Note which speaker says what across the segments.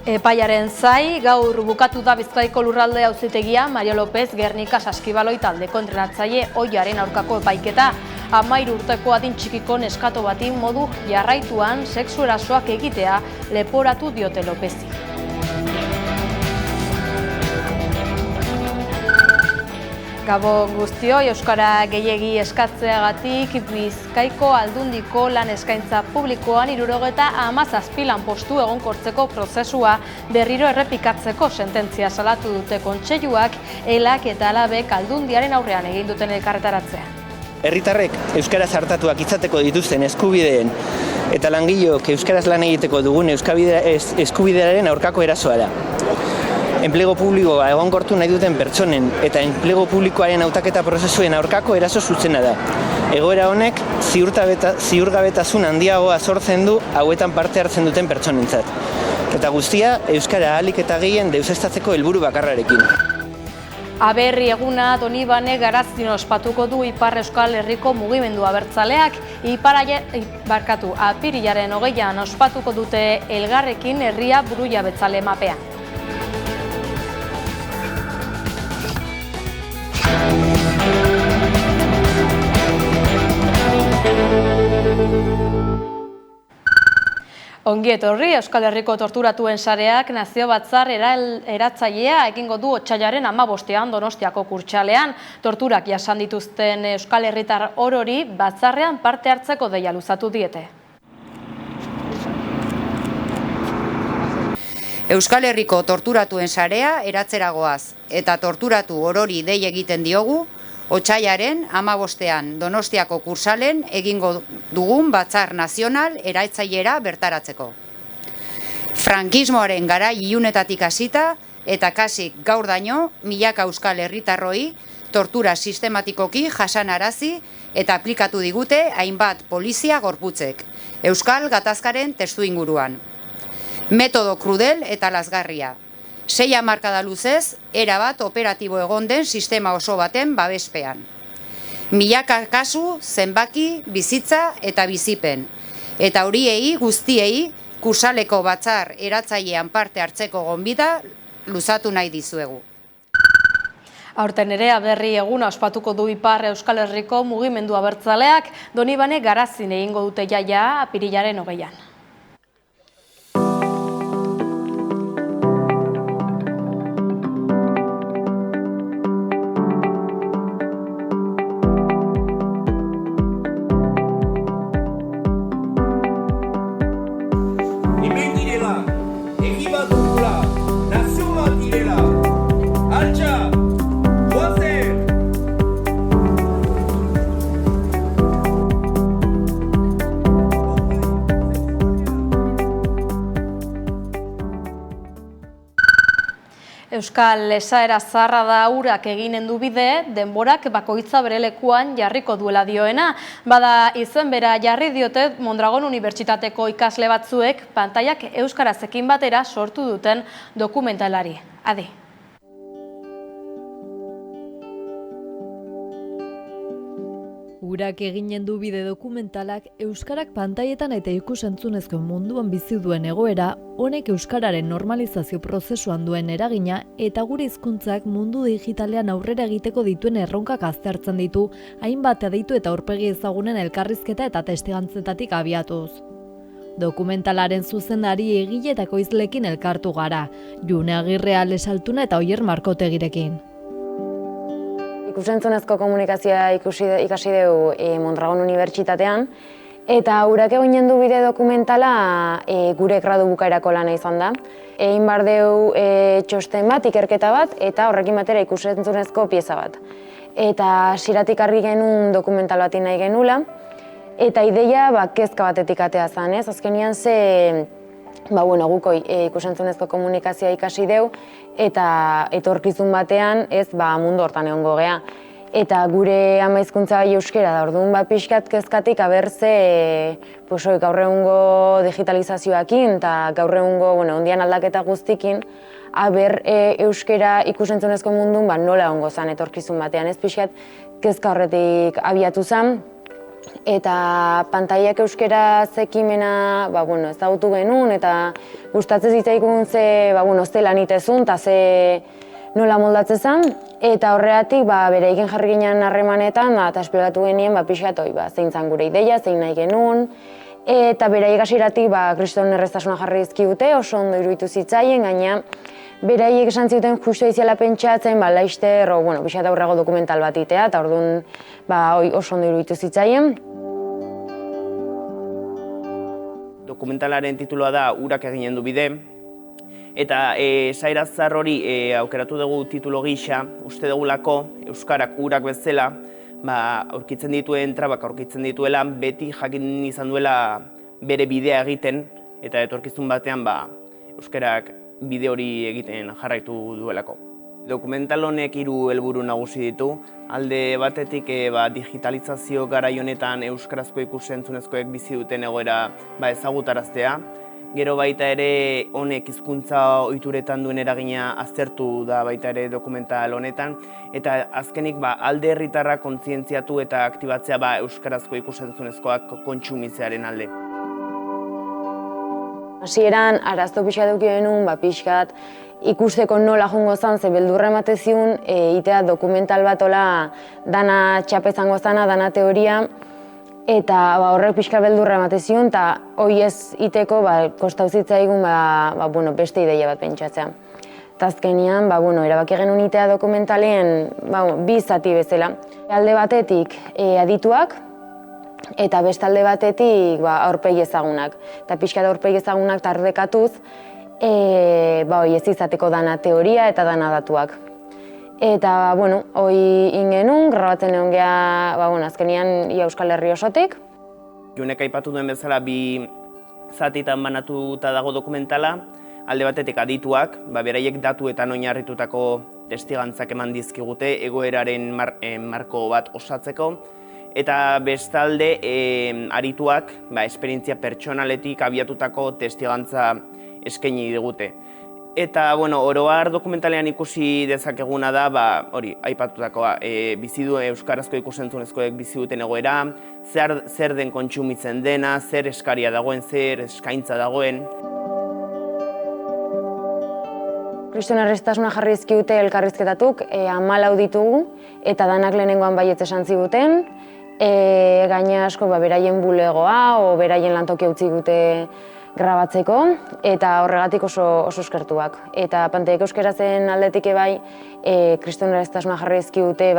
Speaker 1: Epaiaren zai, gaur bukatu da Bizkaiko lurralde auzitegia Mario López Gernika Saskibaloi taldeko entrenatzaile ohiaren aurkako epaiketa. 13 urteko adin txikiko neskato bati modu jarraituan sexu erasoak egitea leporatu diote Lópezi. Gabon guztioi, euskara gehiegi eskatzeagatik Bizkaiko Aldundiko lan eskaintza publikoan 77 lanpostu egonkortzeko prozesua berriro errepikatzeko sententzia salatu dute kontseiluak, ELAk eta ALABek Aldundiaren aurrean egin duten elkarretaratzean.
Speaker 2: Herritarrek euskaraz hartatuak izateko dituzten eskubideen eta langileok euskaraz lan egiteko dugun eskubidearen aurkako erasoa da. Enplegu publikoa egonkortu nahi duten pertsonen eta enplegu publikoaren hautaketa prozesuen aurkako eraso zuzena da. Egoera honek ziurgabetasun handiagoa sortzen du hauetan parte hartzen duten pertsonentzat. Eta guztia euskara ahalik eta gehien deuseztatzeko helburu bakarrarekin.
Speaker 1: Aberri eguna Donibane Garazin ospatuko du Ipar Euskal Herriko mugimendu abertzaleak, apirilaren 20an ospatuko dute Elgarrekin herria burujabetzale mapean. Ongi etorri, Euskal Herriko torturatuen sareak nazio batzar eratzailea egingo du otsailaren 15ean Donostiako Kurtsalean. Torturak jasan dituzten Euskal Herritar orori batzarrean parte hartzeko deia luzatu diete.
Speaker 3: Euskal Herriko torturatuen sarea eratzeragoaz eta torturatu orori dei egiten diogu, otsailaren 15ean Donostiako Kurtsalen egingo dugun batzar nazional eraitzailera bertaratzeko. Frankismoaren garai ilunetatik hasita eta kasik gaur daino milaka euskal herritarroi tortura sistematikoki jasanarazi eta aplikatu digute hainbat polizia gorputzek, euskal gatazkaren testuinguruan. Metodo krudel eta lazgarria. 6 hamarkada luzez, erabat operatibo egon den sistema oso baten babespean. Milaka kasu, zenbaki, bizitza eta bizipen. Eta horiei guztiei Kursaleko batzar eratzailean parte hartzeko gonbida luzatu nahi dizuegu.
Speaker 1: Aurten ere Aberri eguna ospatuko du Ipar Euskal Herriko mugimendu abertzaleak, Donibane Garazin egingo dute jaia apirilaren 20an. Euskal esaera zaharra da urak eginen du bide, denborak bakoitza bere lekuan jarriko duela dioena. Bada izen bera jarri diote Mondragon Unibertsitateko ikasle batzuek pantaiak euskarazekin batera sortu duten dokumentalari. Adi.
Speaker 4: Urak eginen du bide dokumentalak euskarak pantaietan eta ikusentzunezko munduan bizi duen egoera, honek euskararen normalizazio prozesuan duen eragina eta gure hizkuntzak mundu digitalean aurrera egiteko dituen erronkak aztertzen ditu, hainbat aditu eta aurpegi ezagunen elkarrizketa eta testigantzetatik abiatuz. Dokumentalaren zuzendari egile eta ekoizleekin elkartu gara, June Agirre Alesaltuna eta Oier Markotegirekin.
Speaker 5: Ikusentzunezko komunikazioa ikasi dugu Mondragon Unibertsitatean, eta urak eginen du bide dokumentala gure gradu bukaerako lana izan da. Egin behar dugu txosten bat, ikerketa bat, eta horrekin batera ikusentzunezko pieza bat. Eta hasieratik argi genuen dokumental bat nahi genula, eta ideia kezka batetik atea zen, ez? Azkenean guko ikusentzunezko komunikazioa ikasi dugu, eta etorkizun batean mundu hortan egongo gea. Eta gure ama hizkuntza euskara da, orduan pixkat kezkatik abertze gaur egungo digitalizazioakin eta gaur egungo ondian aldaketa guztikin aber euskara ikusentzunezko mundun nola egongo zen etorkizun batean. Ez pixkat kezka horretik abiatu zen. eta pantailak euskaraz ekimena ezagutu genuen, eta gustatzen zitzaikun ze lan itezun, eta ze nola moldatzen zen, eta horregatik bereikin jarri ginen harremanetan, eta esplikatu genien pixkat zein zen gure ideia, zein nahi genuen, eta beraiek hasieratik kriston erraztasuna jarri dizkigute, oso ondo iruditu zitzaien, gaina beraiek esan zuten justu izela pentsatzen, laster, pixkat aurrego dokumental bat itea, eta orduan oso ondo iruditu zitzaien.
Speaker 6: Dokumentalaren titulua da Urak eginen du bide, eta Sairazar hori aukeratu dugu titulo gisa, uste dugulako euskarak urak bezala, aurkitzen dituen trabak aurkitzen dituela, beti jakin izan duela bere bidea egiten, eta etorkizun batean euskarak bide hori egiten jarraitu duelako. Dokumental honek 3 helburu nagusi ditu. Alde batetik digitalizazio garai honetan euskarazko ikus-entzunezkoek bizi duten egoera ezagutaraztea. Gero baita ere honek hizkuntza ohituretan duen eragina aztertu da baita ere dokumental honetan, eta azkenik alde herritarra kontzientziatu eta aktibatzea euskarazko ikus-entzunezkoak kontsumitzearen alde.
Speaker 5: Hasieran arazo pixka eduki genuen, pixkat ikusteko nola joango zen, ze beldurra ematen ziun, itea dokumental bat dana txapa izango zana, dana teoria, eta horrek pixka beldurra ematen ziun, eta hori ez iteko kostau zitzaigun beste ideia bat pentsatzea. Eta azkenean, erabaki genuen itea dokumentalen 2 zati bezala. Alde batetik adituak, eta beste alde batetik aurpegi ezagunak. Eta pixka da aurpegi ezagunak tardekatuz, ez izateko dana teoria eta dana datuak. Eta, hori ingenun, grabatzen egon geha, azkenean Euskal Herri osotik.
Speaker 6: Junek aipatu duen bezala 2 zatitan banatuta dago dokumentala, alde batetik adituak, beraiek datuetan oinarritutako testigantzak eman dizkigute egoeraren marko bat osatzeko, eta bestalde arituak esperientzia pertsonaletik abiatutako testigantza eskaini digute. Eta, oro har dokumentalean ikusi dezakeguna da, hori, aipatutakoa, euskarazko ikus-entzunezkoek bizi duten egoera, zer den kontsumitzen dena, zer eskaria dagoen, zer eskaintza dagoen.
Speaker 5: Kriston erraztasuna jarri dizkigute elkarrizketatuk, 14 ditugu, eta danak lehenengoan baietz esan ziguten, gaina asko beraien bulegoa, beraien lantokia utzi dute grabatzeko, eta horregatik oso eskertuak. Eta pantailak euskarazen aldetik kriston erraztasuna jarri dizkigute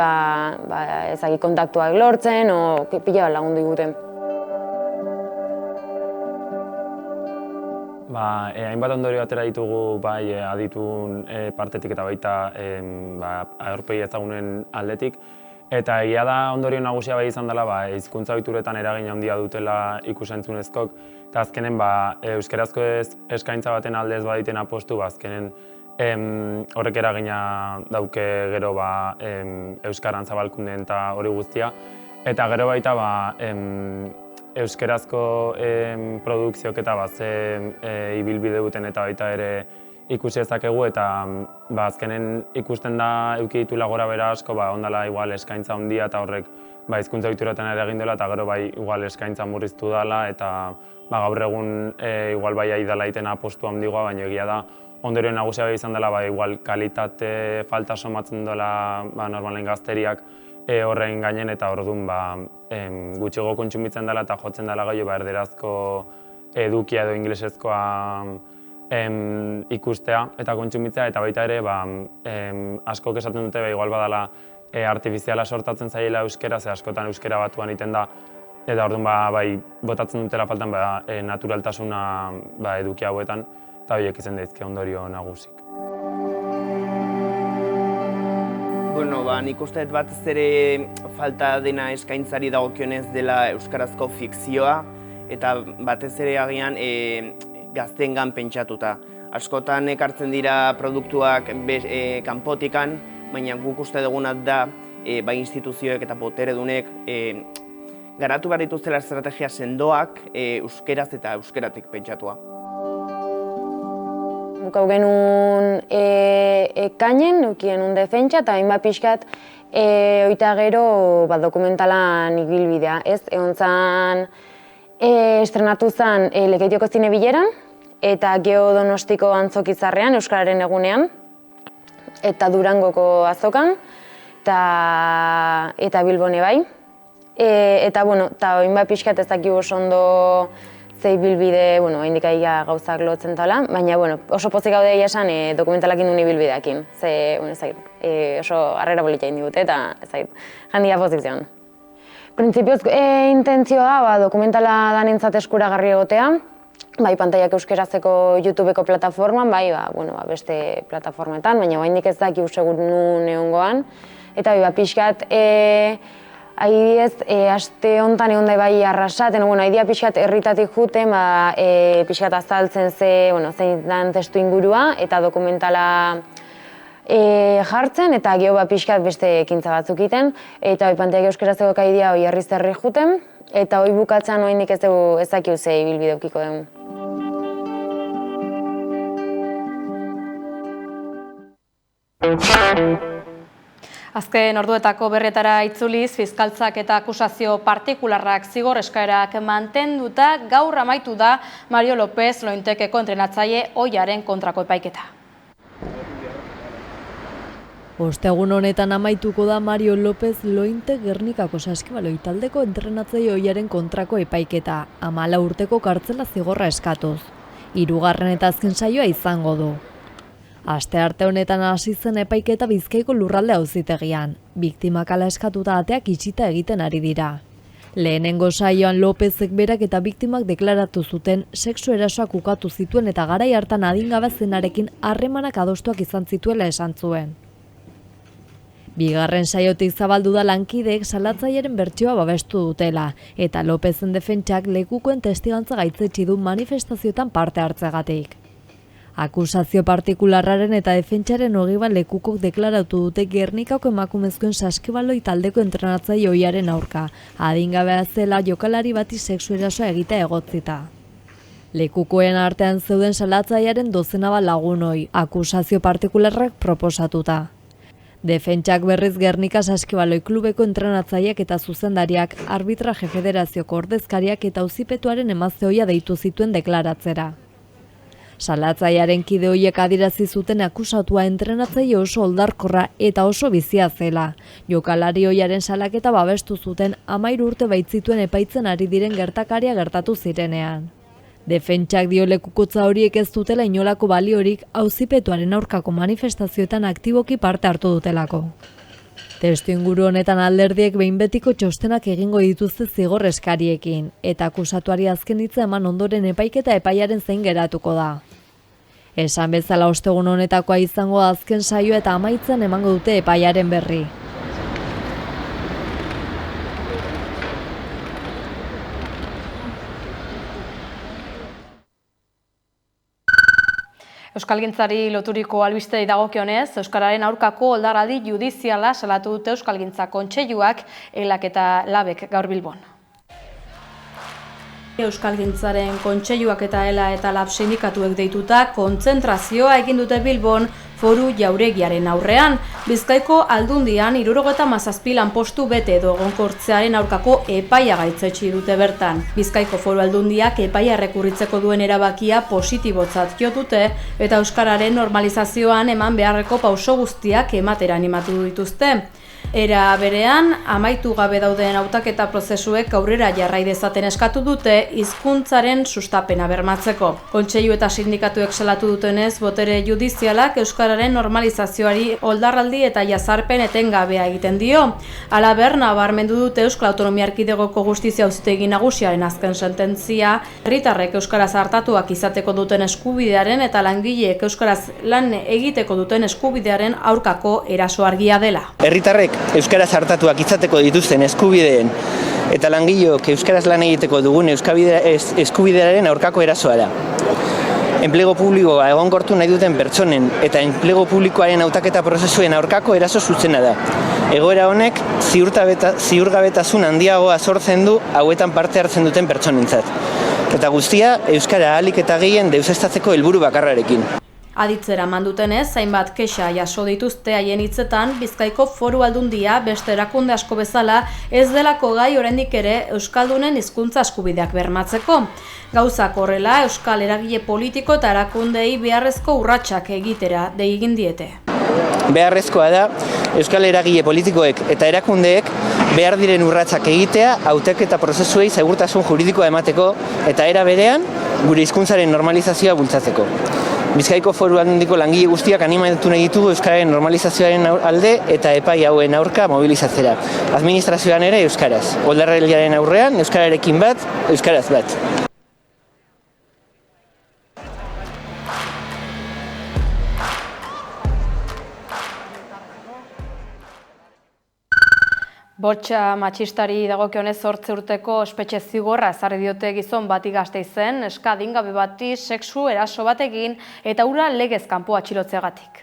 Speaker 5: kontaktuak lortzen, pila lagundu diguten.
Speaker 7: Hainbat ondorio atera ditugu aditun partetik eta baita aurpegi ezagunen aldetik. Eta egia da ondorio nagusia izan dela hizkuntza ohituretan eragin handia dutela ikus-entzunezkoek, eta azkenen euskarazko eskaintza baten aldez baditen apostu, azkenen horrek eragina dauke gero euskaran zabalkunden eta hori guztia. Eta gero baita euskarazko produkziok eta ibilbide duten eta baita ere ikusi ezakegu, eta azkenen ikusten da eduki ditula gora bera asko, ondala igual eskaintza handia eta horrek hizkuntza ohituretan eragin dela, eta gero igual eskaintza murriztu dela, eta gaur egun igual ari dela egiten apostu handigoa, baina egia da ondorio nagusia izan dela igual kalitate falta somatzen dela normalen gazteriak horren gainen, eta orduan gutxiago kontsumitzen dela eta jotzen dela gehiago erderazko edukia edo ingelesezkoa ikustea eta kontsumitzea, eta baita ere askok esaten dute igual badala artifiziala sortatzen zaiela euskera, ze askotan euskera batuan egiten da, eta orduan botatzen dutela faltan naturaltasuna eduki hauetan, eta horiek izan daizke ondorio nagusik.
Speaker 6: Nik uste batez ere falta dena eskaintzari dagokionez dela euskarazko fikzioa, eta batez ere agian gazteengan pentsatuta. Askotan ekartzen dira produktuak kanpotikan, baina guk uste dugunat da instituzioek eta boteredunek garatu behar dituztela estrategia sendoak euskeraz eta euskeratik pentsatua.
Speaker 5: Bukau genuen ekainen, nukien un defentsa, eta hainbat pixkat Oita gero dokumentalan ibilbidea, ez? Egon zan, estrenatu zen Lekeitioko Zine Bileran, eta Geo Donostiko Antzokizarrean, Euskararen egunean, eta Durangoko azokan, eta Bilbone bai. Eta, oin pixkat ez dakik oso ondo zei bilbide, haindik aia gauzak lotzen tala, baina oso pozik gaude esan dokumentalak indun ibilbideakin. Oso harrera polita indigute eta jandia pozik zion. Printzipioz, intentzioa da dokumentala danentzat eskuragarri egotea, bai pantaiak euskerazeko YouTubeko plataforman, bai beste plataformetan, baina haindik ez dakik segur nun egongoan. Eta pixkat, adibidez, aste honetan egon da bai arrasaten, adibidea pixkat herritatik juten, pixkat azaltzen zein den testu ingurua eta dokumentala jartzen, eta gero pixkat beste ekintza batzuk iten, eta pantaiak euskerazeko kaidea herriz herri juten, eta bukatzen oraindik ez dakigu ze ibilbide edukiko dugu.
Speaker 1: Azken orduetako berrietara itzuliz, fiskaltzak eta akusazio partikularrak zigor eskaerak mantenduta gaur amaitu da Mario López Lointekeko entrenatzaile ohiaren kontrako epaiketa.
Speaker 4: Ostegun honetan amaituko da Mario López Lointe Gernikako Saskibaloi taldeko entrenatzaile ohiaren kontrako epaiketa, 14 urteko kartzela zigorra eskatuz. 3. eta azken saioa izango du. Astearte honetan hasi zen epaiketa Bizkaiko Lurralde Auzitegian. Biktimak hala eskatuta ateak itxita egiten ari dira. Lehenengo saioan Lópezek berak eta biktimak deklaratu zuten sexu erasoak ukatu zituen eta garai hartan adingabe zenarekin harremanak adostuak izan zituela esan zuen. Bigarren saiotik zabaldu da lankideek salatzailearen bertsioa babestu dutela, eta Lópezen defentsak lekukoen testigantza gaitzetsi du manifestazioetan parte hartzeagatik. Akusazio partikularraren eta defentsaren ogiba lekukok deklaratu dute Gernikako emakumezkoen Saskibaloi taldeko entrenatzaile ohiaren aurka, adingabea zela jokalari bati sexu erasoa egitea egotzita. Lekukoen artean zeuden salatzailearen 12 lagun ohi, akusazio partikularrak proposatuta. Defentsak berriz Gernika Saskibaloi klubeko entrenatzaileak eta zuzendariak, arbitraje federazioko ordezkariak eta auzipetuaren emazte ohia deitu zituen deklaratzera. Salatzailearen kide horiek adierazi zuten akusatua entrenatzaile oso oldarkorra eta oso bizia zela. Jokalari ohiaren salaketa babestu zuten 13 urte baitzituen epaitzen ari diren gertakaria gertatu zirenean. Defentsak dio lekukotza horiek ez dutela inolako baliorik auzipetuaren aurkako manifestazioetan aktiboki parte hartu dutelako. Testuinguru honetan alderdiek behin betiko txostenak egingo dituzte zigor eskariekin, eta akusatuari azken hitza eman ondoren epaiketa epaiaren zein geratuko da. Esan bezala ostegun honetakoa izango azken saioa eta amaitzen emango dute epaiaren berri.
Speaker 1: Euskalgintzari loturiko albistei dagokionez, Euskararen aurkako oldarraldi judiziala salatu dute Euskalgintza Kontseiluak, ELAK eta LABek gaur Bilbon. Euskalgintzaren Kontseiluak eta ELA eta LAB sindikatuek deituta kontzentrazioa egin dute Bilbon foru jauregiaren aurrean. Bizkaiko Aldundian 77 lanpostu bete edo egonkortzearen aurkako epaia gaitzetsi dute bertan. Bizkaiko Foru Aldundiak epaia errekurritzeko duen erabakia positibotzat jo dute eta euskararen normalizazioan eman beharreko pauso guztiak ematera animatu dituzte. Era berean, amaitu gabe dauden hautaketa prozesuek aurrera jarrai dezaten eskatu dute hizkuntzaren sustapena bermatzeko. Kontseilu eta sindikatuek salatu dutenez, botere judizialak euskararen normalizazioari oldarraldi eta jazarpen etengabea egiten dio. Halaber, nabarmendu dute Euskal Autonomia Erkidegoko Justizia Auzitegi Nagusiaren azken sententzia, herritarrek euskaraz hartatuak izateko duten eskubidearen eta langileek euskaraz lan egiteko duten eskubidearen aurkako eraso argia dela.
Speaker 2: Herritarrek euskaraz hartatuak izateko dituzten eskubideen eta langileok euskaraz lan egiteko dugun eskubidearen aurkako erasoa da. Enplego publikoa egonkortu nahi duten pertsonen eta enplego publikoaren hautaketa prozesuen aurkako eraso zuzena da. Egoera honek ziurgabetasun handiagoa sortzen du hauetan parte hartzen duten pertsonentzat. Eta guztia euskara ahalik eta gehien deuseztatzeko helburu bakarrarekin.
Speaker 1: Aditzera mandutenez, hainbat kexa jaso dituzte haien hitzetan, Bizkaiko Foru Aldundia beste erakunde asko bezala ez delako gai oraindik ere euskaldunen hizkuntza eskubideak bermatzeko. Gauzak horrela, euskal eragile politiko eta erakundei beharrezko urratsak egitera dei egin diete.
Speaker 2: Beharrezkoa da euskal eragile politikoek eta erakundeek behar diren urratsak egitea hautaketa prozesuei segurtasun juridikoa emateko eta era berean gure hizkuntzaren normalizazioa bultzatzeko. Bizkaiko Foru Aldundiko langile guztiak animatu nahi ditugu euskararen normalizazioaren alde eta epai hauen aurka mobilizatzera. Administrazioan ere euskaraz. Oldarrelaren aurrean euskararekin bat, euskaraz bat.
Speaker 1: Bortxa matxistari dagokionez 8 urteko espetxe zigorra ezarri diote gizon bati Gasteizen, neska adingabe bati sexu eraso bat egin eta hura legez kanpo atxilotzeagatik.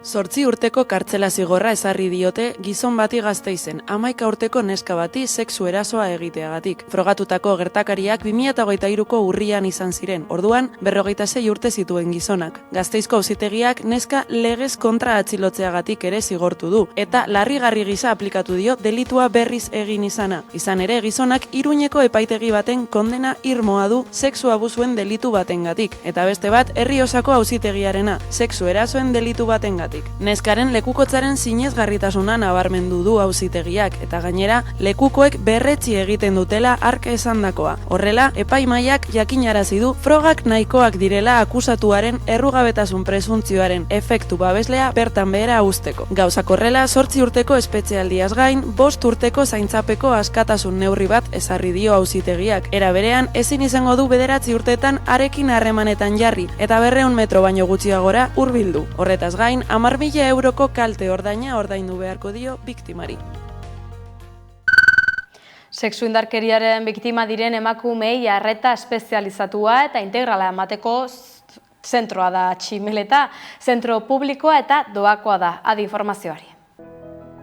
Speaker 8: 8 urteko kartzela zigorra ezarri diote gizon bati Gasteizen, 11 urteko neska bati sexu erasoa egiteagatik. Frogatutako gertakariak 2023ko urrian izan ziren, orduan 46 urte zituen gizonak. Gasteizko auzitegiak neska legez kontra atxilotzeagatik ere zigortu du, eta larrigarri gisa aplikatu dio delitua berriz egin izana. Izan ere, gizonak Iruñeko epaitegi baten kondena irmoa du sexu abusuen delitu batengatik, eta beste bat Herriosako auzitegiarena, sexu erasoen delitu batengatik. Neskaren lekukotzaren sinesgarritasuna nabarmendu du auzitegiak eta gainera lekukoek berretsi egiten dutela hark esandakoa. Horrela, epaimahaiak jakinarazi du frogak nahikoak direla akusatuaren errugabetasun presuntzioaren efektu babeslea bertan behera uzteko. Gauzak horrela, 8 urteko espetxealdiaz gain, 5 urteko zaintzapeko askatasun neurri bat ezarri dio auzitegiak. Era berean, ezin izango du 9 urteetan harekin harremanetan jarri eta 200 metro baino gutxiagora hurbildu. Horretaz gain, 10.000 euroko kalte ordaina ordaindu beharko dio biktimari.
Speaker 1: Sexu indarkeriaren biktima diren emakumei arreta espezializatua eta integrala emateko zentroa da Tximeleta, zentro publikoa eta doakoa da. Adi informazioari.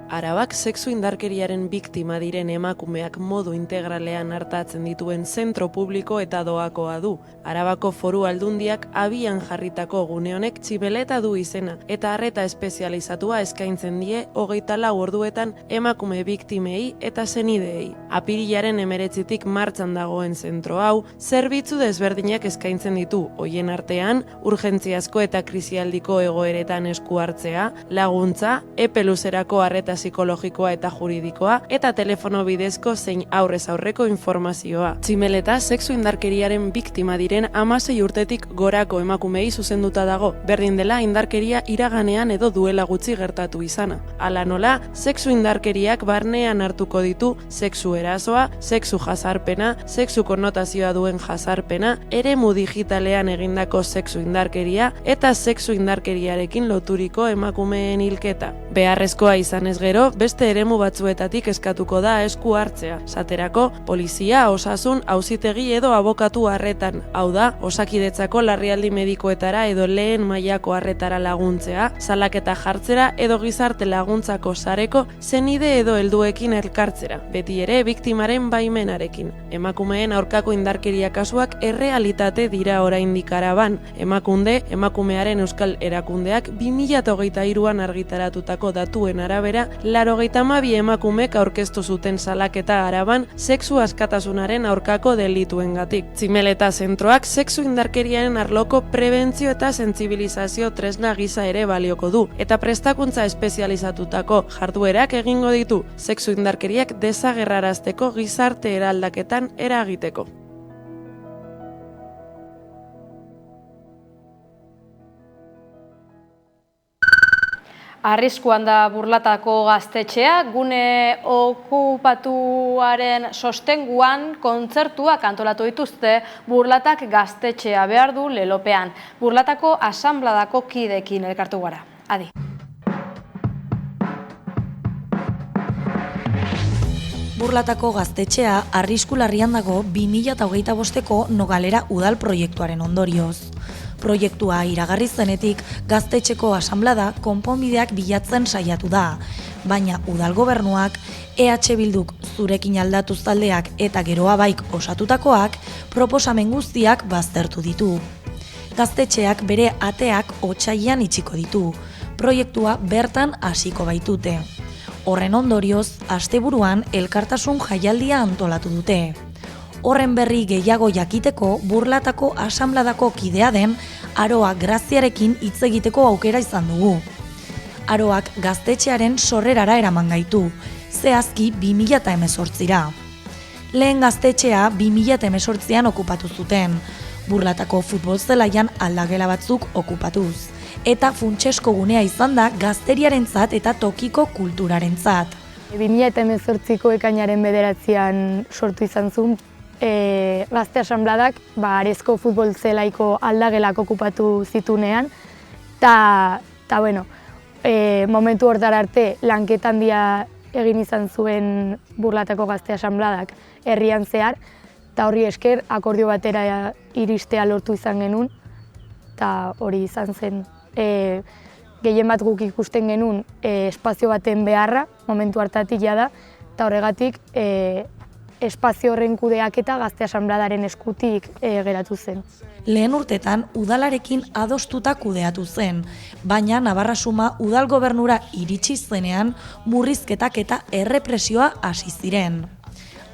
Speaker 8: Arabak sexu indarkeriaren biktima diren emakumeak modu integralean artatzen dituen zentro publiko eta doakoa du. Arabako Foru Aldundiak abian jarritako gune honek Tximeleta du izena eta arreta espezializatua eskaintzen die 24 orduetan emakume biktimei eta senideei. Apirilaren 19tik martxan dagoen zentro hau zerbitzu desberdinak eskaintzen ditu, hoien artean urgentziazko eta krisialdiko egoeretan esku hartzea, laguntza, epe luzerako arreta psikologikoa eta juridikoa eta telefono bidezko zein aurrez aurreko informazioa. Tximeleta sexu indarkeriaren biktima diren 16 urtetik gorako emakumei zuzenduta dago, berdin dela indarkeria iraganean edo duela gutxi gertatu izana. Hala nola, sexu indarkeriak barnean hartuko ditu sexu erasoa, sexu jazarpena, sexu konnotazioa duen jazarpena, eremu digitalean egindako sexu indarkeria eta sexu indarkeriarekin loturiko emakumeen hilketa. Beharrezkoa izan ez gero, beste eremu batzuetatik eskatuko da esku hartzea. Saterako, polizia, osasun, auzitegi edo abokatu harretan. Hau da, osakidetzako larrialdi medikoetara edo lehen mailako harretara laguntzea, salaketa jartzera edo gizarte laguntzako sareko zenide edo helduekin elkartzera. Beti ere, biktimaren baimenarekin. Emakumeen aurkako indarkeria kasuak errealitate dira oraindik Araban. Emakunde, emakumearen euskal erakundeak 2023an argitaratutako datuen arabera, 82 emakumek aurkeztu zuten salaketa Araban sexu askatasunaren aurkako delituengatik. Tximeleta zentroak sexu indarkeriaren arloko prebentzio eta sentsibilizazio tresna gisa ere balioko du, eta prestakuntza espezializatutako jarduerak egingo ditu sexu indarkeriak desagerrarazteko gizarte eraldaketan eragiteko.
Speaker 1: Arriskuan da Burlatako gaztetxea, gune okupatuaren sostenguan kontzertuak antolatu dituzte Burlatak gaztetxea behar du lelopean. Burlatako asanbladako kideekin elkartu gara. Adi.
Speaker 9: Burlatako gaztetxea arrisku larrian dago 2025ko Nogalera udal proiektuaren ondorioz. Proiektua iragarri zenetik gaztetxeko asanblada konponbideak bilatzen saiatu da, baina udal gobernuak, EH Bilduk zurekin aldatuz taldeak eta geroa baik osatutakoak proposamen guztiak baztertu ditu. Gaztetxeak bere ateak otsailean itxiko ditu. Proiektua bertan hasiko baitute. Horren ondorioz, asteburuan elkartasun jaialdia antolatu dute. Horren berri gehiago jakiteko Burlatako asanbladako kidea den Aroa Graziarekin hitz egiteko aukera izan dugu. Aroak gaztetxearen sorrerara eraman gaitu, zehazki 2018ra. Lehen gaztetxea 2018an okupatu zuten, Burlatako futbol zelaian aldagela batzuk okupatuz. Eta funtsesko gunea izan da gazteriarentzat eta tokiko kulturarentzat.
Speaker 10: 2018ko ekainaren 9an sortu izan zuen Gazte Asanbladak Arezko futbol zelaiko aldagelak okupatu zitunean, eta momentu hortara arte lanketa handia egin izan zuen Burlatako Gazte Asanbladak herrian zehar, eta horri esker akordio batera iristea lortu izan genuen, eta hori izan zen. Gehien bat guk ikusten genuen espazio baten beharra, momentu hartatik da, eta horregatik espazio horren kudeaketa Gazte Asanbladaren eskutik geratu zen.
Speaker 9: Lehen urtetan udalarekin adostuta kudeatu zen, baina Navarrasuma udal gobernura iritsi zenean murrizketak eta errepresioa hasi ziren.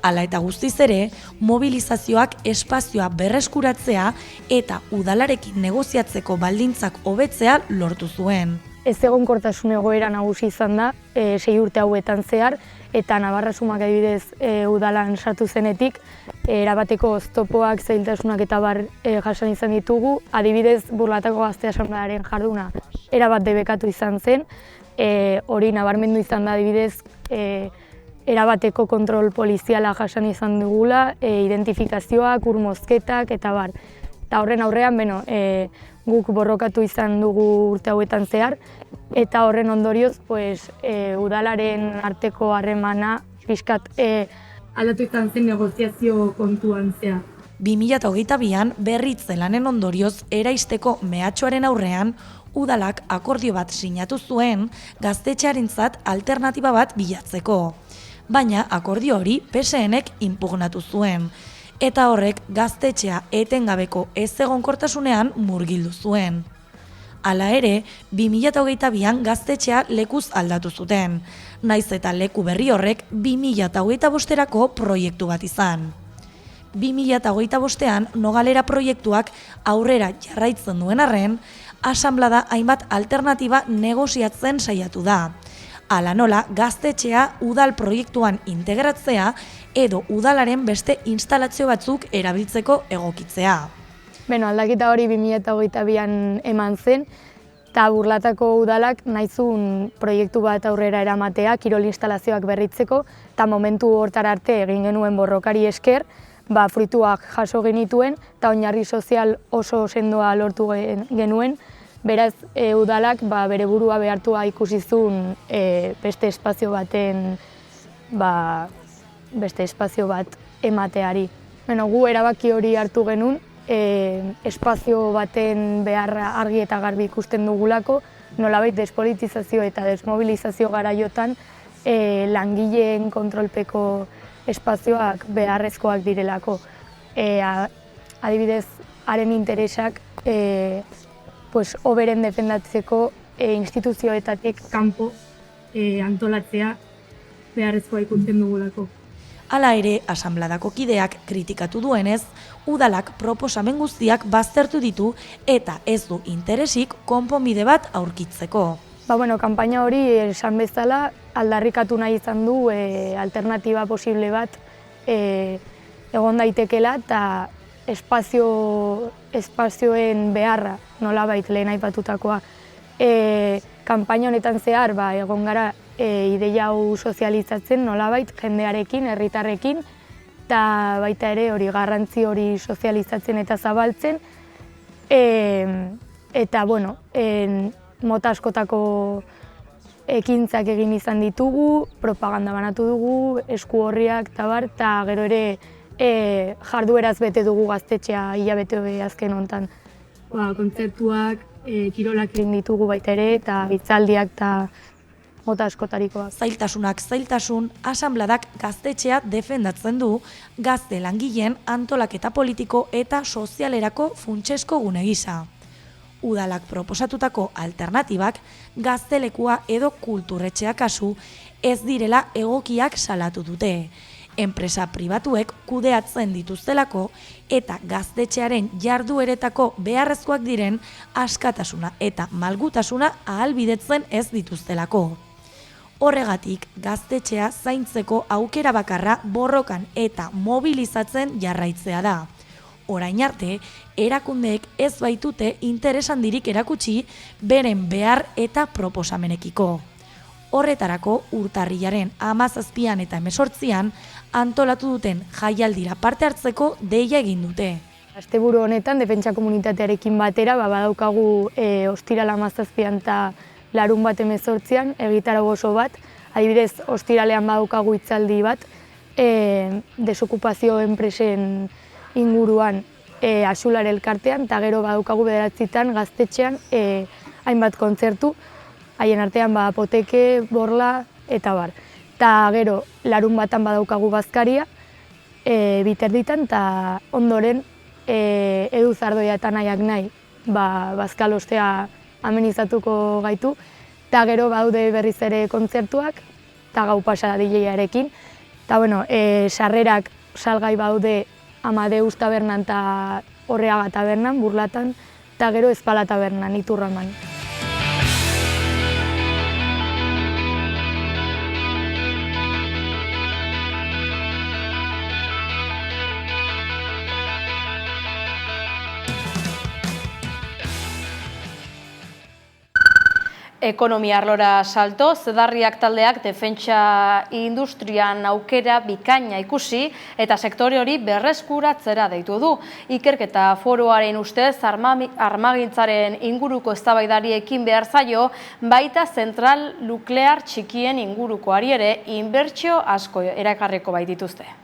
Speaker 9: Hala eta guztiz ere, mobilizazioak espazioa berreskuratzea eta udalarekin negoziatzeko baldintzak hobetzea lortu zuen.
Speaker 10: Ezegonkortasun egoera nagusi izan da 6 urte hauetan zehar, eta Navarrasumak adibidez udalan sartu zenetik, erabateko oztopoak, zailtasunak eta bar jasan izan ditugu. Adibidez, Burlatako Gazte Asanbladaren jarduna erabat debekatu izan zen, hori nabarmendu izan da adibidez, erabateko kontrol poliziala jasan izan dugula, identifikazioak, urmozketak eta bar. Eta horren aurrean, guk borrokatu izan dugu urte hauetan zehar, eta horren ondorioz, udalaren arteko harremana pixkat aldatu izan zen negoziazio kontuan zehar.
Speaker 9: 2022an berritze lanen ondorioz eraisteko mehatxuaren aurrean, udalak akordio bat sinatu zuen gaztetxearentzat alternatiba bat bilatzeko. Baina akordio hori PSNek inpugnatu zuen, eta horrek gaztetxea etengabeko ezegonkortasunean murgildu zuen. Hala ere, 2022an gaztetxea lekuz aldatu zuten, naiz eta leku berri horrek 2025erako proiektu bat izan. 2025ean Nogalera proiektuak aurrera jarraitzen duen arren, asanblada hainbat alternatiba negoziatzen saiatu da. Hala nola, gaztetxea udal proiektuan integratzea edo udalaren beste instalazio batzuk erabiltzeko egokitzea.
Speaker 10: Aldaketa hori 2022an eman zen, eta Burlatako udalak nahi zuen proiektu bat aurrera eramatea, kirol instalazioak berritzeko, eta momentu hortara arte egin genuen borrokari esker, fruituak jaso genituen, eta oinarri sozial oso sendoa lortu genuen. Beraz, udalak bere burua behartua ikusi zuen beste espazio bat emateari. Gu erabaki hori hartu genuen, espazio baten beharra argi eta garbi ikusten dugulako, nolabait despolitizazio eta desmobilizazio garaiotan langileen kontrolpeko espazioak beharrezkoak direlako. Adibidez, haren interesak hoberen defendatzeko instituzioetatik kanpo antolatzea beharrezkoa ikusten dugulako.
Speaker 9: Hala ere, asanbladako kideak kritikatu duenez, udalak proposamen guztiak baztertu ditu eta ez du interesik konponbide bat aurkitzeko.
Speaker 10: Kanpaina hori esan bezala aldarrikatu nahi izan du alternatiba posible bat egon daitekela eta espazioen beharra nolabait lehen aipatutakoa. Kanpaina honetan zehar egon gara ideia hau sozializatzen nolabait jendearekin, herritarrekin, eta baita ere hori garrantzi hori sozializatzen eta zabaltzen. Eta mota askotako ekintzak egin izan ditugu, propaganda banatu dugu, esku horriak eta gero ere jardueraz bete dugu gaztetxea hilabete azken honetan. Kontzertuak, kirolak egin ditugu baita ere, eta hitzaldiak eta mota askotarikoa.
Speaker 9: Zailtasunak zailtasun, asanbladak gaztetxea defendatzen du gazte langileen antolaketa politiko eta sozialerako funtsesko gune gisa. Udalak proposatutako alternatibak gaztelekua edo kulturretxea kasu ez direla egokiak salatu dute. Enpresa pribatuek kudeatzen dituztelako eta gaztetxearen jardueretako beharrezkoak diren askatasuna eta malgutasuna ahalbidetzen ez dituztelako. Horregatik, gaztetxea zaintzeko aukera bakarra borrokan eta mobilizatzen jarraitzea da. Orain arte, erakundeek ez baitute interes handirik erakutsi beren behar eta proposamenekiko. Horretarako, urtarrilaren 17an eta 18an antolatu duten jaialdira parte hartzeko deia egin dute.
Speaker 10: Asteburu honetan, defentsa komunitatearekin batera, badaukagu ostirala 17an eta larun bat 18an, egitarau oso bat, adibidez, ostiralean badaukagu hitzaldi bat, desokupazio enpresen inguruan Axular elkartean, eta gero badaukagu 9 gaztetxean hainbat kontzertu, haien artean apoteke, borla eta bar. Eta gero larun batan badaukagu bazkaria, biterditan, eta ondoren Edu Zardoia eta nahiak nahi bazkalostea amenizatuko gaitu, eta gero baude berriz ere kontzertuak, eta gau pasa DJ-arekin. Eta sarrerak salgai baude Amadeus tabernan eta Horreaga tabernan, Burlatan, eta gero Ezpala tabernan, Iturraman.
Speaker 1: Ekonomia arlora salto, Zedarriak taldeak defentsa industrian aukera bikaina ikusi eta sektore hori berreskuratzera deitu du. Ikerketa foroaren ustez armagintzaren inguruko eztabaidari ekin behar zaio, baita zentral nuklear txikien ingurukoari ere inbertsio asko erakarriko baitituzte.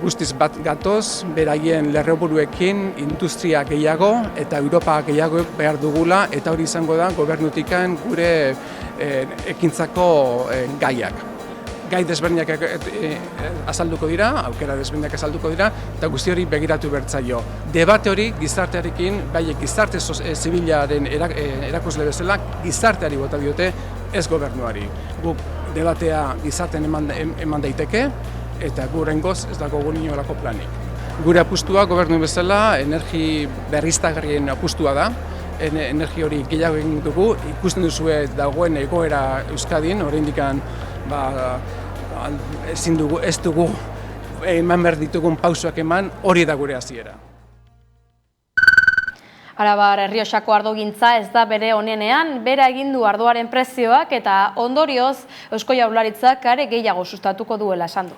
Speaker 11: Guztiz bat gatoz, beraien lerroburuekin industria gehiago eta Europa gehiago behar dugula, eta hori izango da gobernutikan gure ekintzako gaiak. Gai desberdinak azalduko dira, aukera desberdinak azalduko dira, eta guzti hori begiratu bertzaio. Debate hori gizartearekin, bai gizarte zibilaren erakusle bezala, gizarteari bota diote, ez gobernuari. Guk debatea gizartean eman daiteke, eta gurengoz ez dago inolako planik. Gure apustua gobernu bezala energi berriztagarrien apustua da. Energi hori gehiago egin dugu, ikusten duzue dagoen egoera Euskadin, oraindik ez dugu eman behar ditugun pausoak eman, hori da gure hasiera.
Speaker 1: Arabar Errioxako ardogintza ez da bere onenean, bera egin du ardoaren prezioak eta ondorioz Eusko Jaurlaritzak are gehiago sustatuko duela esan du.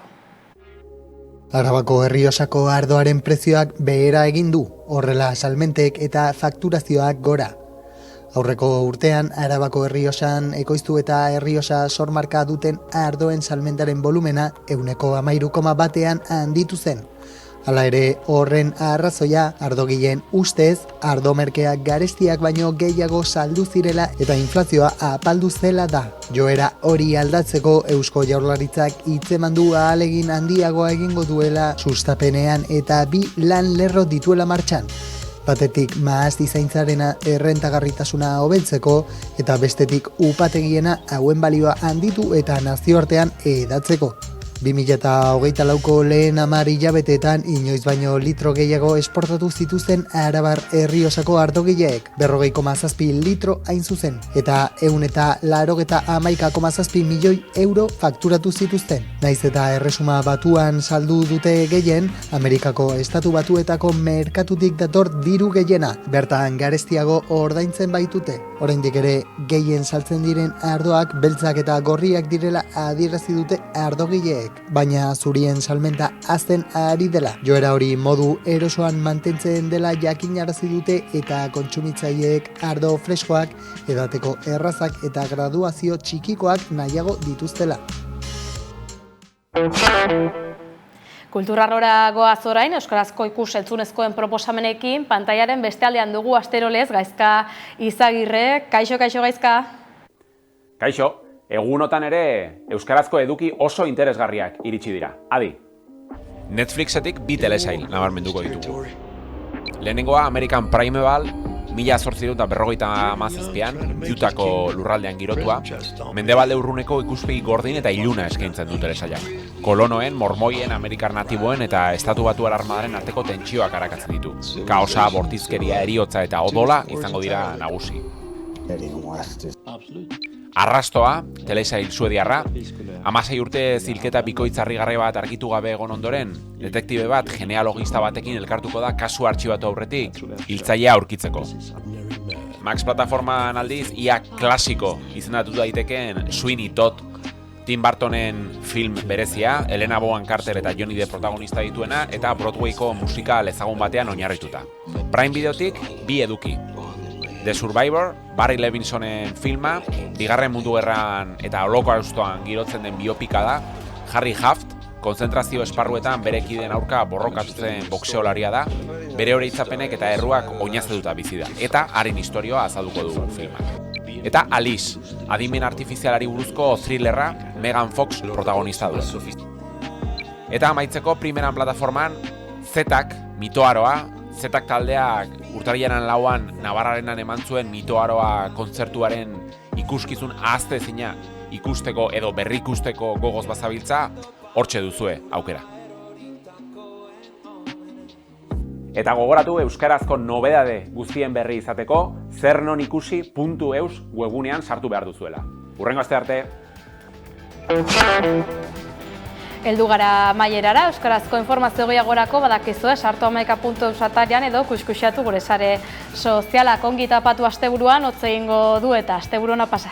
Speaker 12: Arabako Errioxako ardoaren prezioak behera egin du, horrela salmentek eta fakturazioak gora. Aurreko urtean, Arabako Errioxan ekoiztu eta Errioxa sormarka duten ardoen salmentaren volumena 13,1%an handitu zen. Hala ere, horren arrazoia ardogileen ustez, ardo merkeak garestiak baino gehiago saldu zirela eta inflazioa apaldu zela da. Joera hori aldatzeko Eusko Jaurlaritzak hitzeman du ahalegin handiagoa egingo duela sustapenean eta 2 lan lerro dituela martxan. Batetik maazti zaintzarena errentagarritasuna hobetzeko eta bestetik upategiena hauen balioa handitu eta nazioartean hedatzeko. 2024ko lehen 10 hilabeteetan inoiz baino litro gehiago esportatu zituzten Arabar Errioxako ardogileek, 40,7 litro hain zuzen, eta 181,7 milioi euro fakturatu zituzten. Naiz eta Erresuma Batuan saldu dute gehien, Amerikako Estatu Batuetako merkatutik dator diru gehiena, bertan garestiago ordaintzen baitute. Oraindik ere gehien saltzen diren ardoak beltzak eta gorriak direla adierazi dute ardogileek. euskaltzaleek, baina zurien salmenta hazten ari dela. Joera hori modu erosoan mantentzen dela jakinarazi dute eta kontsumitzaileek ardo freskoak, edateko errazak eta graduazio txikikoak nahiago dituztela.
Speaker 1: Kulturarrora goaz orain, euskarazko ikus-entzunezkoen proposamenekin, pantailaren beste aldean dugu Asterolez, Gaizka Izagirre. Kaixo, Gaizka?
Speaker 13: Kaixo, egunotan ere euskarazko eduki oso interesgarriak iritsi dira. Adi.
Speaker 14: Netflixetik 2 telesail nabarmenduko ditugu. Lehenengoa American Primeval, 1857an, Utahko lurraldean girotua, mendebalde urruneko ikuspegi gordin eta iluna eskaintzen du telesailak. Kolonoen, mormoien, amerikar natiboen eta estatu batuar armadaren arteko tentsioak arakatzen ditu. Kaosa, bortizkeria, eriotza eta odola izango dira nagusi. Arrastoa, telesail suediarra, 16 urte zilketa bikoitz harrigarri bat argitu gabe egon ondoren, detektibe bat genealogista batekin elkartuko da kasu artxibatu aurretik hiltzailea aurkitzeko. Max plataformaan aldiz, ia klasiko izendatu daitekeen Sweeney Todd, Tim Burtonen film berezia, Helena Bonham Carter eta Johnny Depp protagonista dituena eta Broadwayko musikal ezagun batean oinarrituta. Prime Videotik 2 eduki. The Survivor, Barry Levinsonen filma, Bigarren Mundu Gerran eta Holokaustoan girotzen den biopika da. Harry Haft, konzentrazio esparruetan bere kideen aurka borrokatutzen boxeolaria da, bere oroitzapenek eta erruak oinaztuta bizi da, eta haren istorioa azalduko du filmak. Eta Alice, adimen artifizialari buruzko thrillerra, Megan Fox protagonista du. Eta amaitzeko primeran plataforman, Zetak, mitoaroa, Zetak taldeak urtarrilean 4an Navarrarenan eman zuen mitoaroa kontzertuaren ikuskizun ahaztezina ikusteko edo berrikusteko gogoz bazabiltza, hortxe duzue aukera. Eta gogoratu euskarazko nobedade guztien berri izateko, zernonikusi.eus webgunean sartu behar duzuela. Hurrengo aste arte!
Speaker 1: Heldu gara maierara, euskarazko informazio gehiagorako badakizue sartu amaika.eus atarian edo kuskusiatu gure sare sozialak ongi tapatu asteburuan, hotz egingo du eta asteburuna pasa.